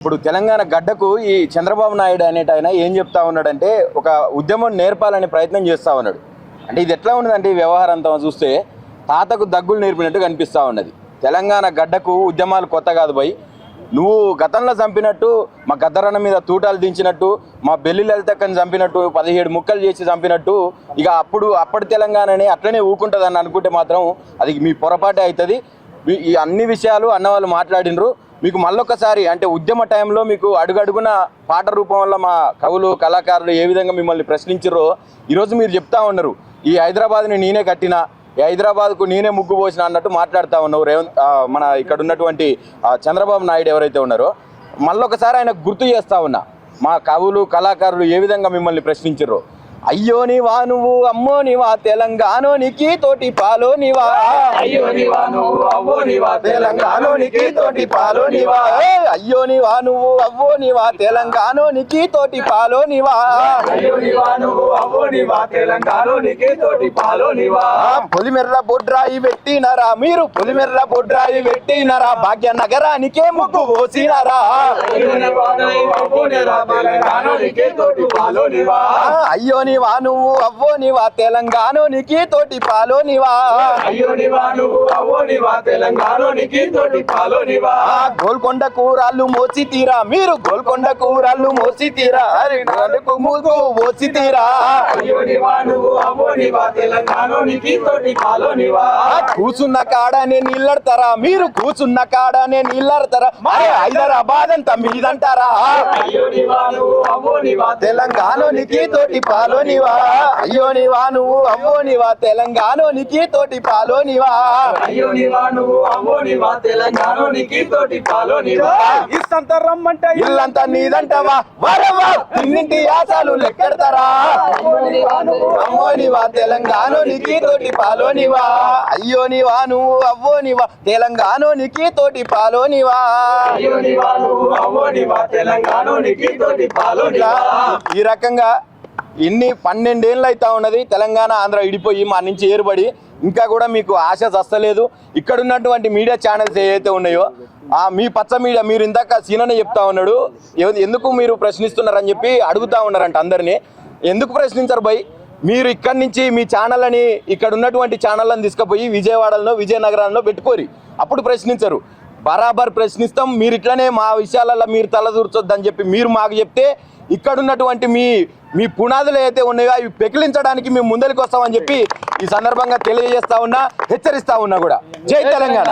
ఇప్పుడు తెలంగాణ గడ్డకు ఈ చంద్రబాబు నాయుడు అనేట ఆయన ఏం చెప్తా ఉన్నాడంటే ఒక ఉద్యమం నేర్పాలనే ప్రయత్నం చేస్తూ ఉన్నాడు. అంటే ఇది ఎట్లా ఉన్నదంటే ఈ వ్యవహారం అంతా చూస్తే తాతకు దగ్గులు నేర్పినట్టు కనిపిస్తూ ఉన్నది. తెలంగాణ గడ్డకు ఉద్యమాలు కొత్త కాదు భయ్. నువ్వు గతంలో చంపినట్టు, మా గద్దరన్న మీద తూటాలు దించినట్టు, మా బెల్లి లలితక్కని చంపినట్టు, 17 ముక్కలు చేసి చంపినట్టు ఇక అప్పటి తెలంగాణని అట్లనే ఊకుంటుందని అనుకుంటే మాత్రం అది మీ పొరపాటే అవుతుంది. ఈ అన్ని విషయాలు అన్నవాళ్ళు మాట్లాడినరు. మీకు మళ్ళొక్కసారి అంటే ఉద్యమ టైంలో మీకు అడుగడుగున పాట రూపం వల్ల మా కవులు కళాకారులు ఏ విధంగా మిమ్మల్ని ప్రశ్నించారో ఈరోజు మీరు చెప్తా ఉన్నారు. ఈ హైదరాబాద్ని నేనే కట్టిన, ఈ హైదరాబాద్కు నేనే ముగ్గు పోసిన అన్నట్టు మాట్లాడుతూ ఉన్నావు. మన ఇక్కడ ఉన్నటువంటి చంద్రబాబు నాయుడు ఎవరైతే ఉన్నారో మళ్ళొకసారి ఆయన గుర్తు చేస్తూ ఉన్నా, మా కవులు కళాకారులు ఏ విధంగా మిమ్మల్ని ప్రశ్నించారో. అయ్యో నీవా నువ్వు, అమ్మో నీవా తెలంగాణోనికి తోటి పాలోనివా, అయ్యో నీవా నువ్వు, అవ్వో నీవా తెలంగాణోనికి తోటి పాలోనివా, అయ్యో నీవా నువ్వు, అవ్వో నీవా తెలంగాణోనికి తోటి పాలోనివా, అయ్యో నీవా నువ్వు, అవ్వో నీవా తెలంగాణోనికి తోటి పాలోనివా. పొలిమెర్ర బొడ్రాయి పెట్టినరా మీరు, పొలిమెర్ర బొడ్రాయి పెట్టినరా, భాగ్య నగరానికే ముగ్గు పోసినరా, అయ్యో నీవా నువ్వు, అవ్వో నీవా తెలంగాణోనికి తోటి పాలోనివా, అయ్యో నీవా నువ్వు, అవ్వో నీవా తెలంగాణోనికి తోటి పాలోనివా, అయ్యో నీవా నువ్వు, అవ్వో నీవా తెలంగాణోనికి తోటి పాలోనివా. గోల్కొండ కూరాళ్ళు మోసి తీరా మీరు, గోల్కొండ కూరాళ్ళు మోసి తీరా, ముగ్గు మోసి తీరా, అయ్యో నీవా నువ్వు, అవ్వో నీవా తెలంగాణోనికి తోటి పాలోనివా. కూసున్న కాడనే నీళ్ళడతారా మీరు, కూసున్న కాడనే నీళ్ళడతారా, అరే హైదరాబాద్ అంతా మీదంటారా, అయ్యో నీవా నువ్వు, అవ్వో నీవా తెలంగాణోనికి తోటి పాలోనివా, అయ్యో నీవా నువ్వు, అవ్వో నీవా తెలంగాణోనికి తోటి పాలోనివా, అయ్యో నీవా నువ్వు, అవ్వో నీవా తెలంగాణోనికి తోటి పాలోనివా. ఇస్తంతా రమ్మంటే ఇల్లంతా నీదంటవా, వరవా తిన్నింటి ఆశాలు లెక్కెడతారా, అమ్మో నీవా తెలంగాణోనికి తోటి పాలోనివా, అయ్యో నీవా నువ్వు, అవ్వో నీవా తెలంగాణోనికి తోటి పాలోనివా, అయ్యో నీవా నువ్వు, అవ్వో నీవా తెలంగాణోనికి తోటి పాలోనివా. ఈ రకంగా ఇన్ని 12 ఏళ్ళు అవుతా ఉన్నది తెలంగాణ ఆంధ్ర ఇడిపోయి మా నుంచి ఏర్పడి, ఇంకా కూడా మీకు ఆశ చస్తలేదు. ఇక్కడ ఉన్నటువంటి మీడియా ఛానల్స్ ఏవైతే ఉన్నాయో మీ పచ్చ మీడియా, మీరు ఇందాక సీననే చెప్తా ఉన్నాడు, ఎందుకు మీరు ప్రశ్నిస్తున్నారని చెప్పి అడుగుతా ఉన్నారంట అందరినీ. ఎందుకు ప్రశ్నించరు భయ్? మీరు ఇక్కడి నుంచి మీ ఛానళ్ళని, ఇక్కడ ఉన్నటువంటి ఛానళ్ళని తీసుకుపోయి విజయవాడలో విజయనగరంలో పెట్టుకోరి, అప్పుడు ప్రశ్నించరు. బరాబర్ ప్రశ్నిస్తాం. మీరు ఇట్లనే మా విషయాలలో మీరు తలదూర్చొద్దని చెప్పి మీరు మాకు చెప్తే ఇక్కడ ఉన్నటువంటి మీ పునాదులు ఏదైతే ఉన్నాయో అవి పెకిలించడానికి మేము ముందరికి వస్తామని చెప్పి ఈ సందర్భంగా తెలియజేస్తా ఉన్నా, హెచ్చరిస్తా ఉన్నా కూడా. జై తెలంగాణ.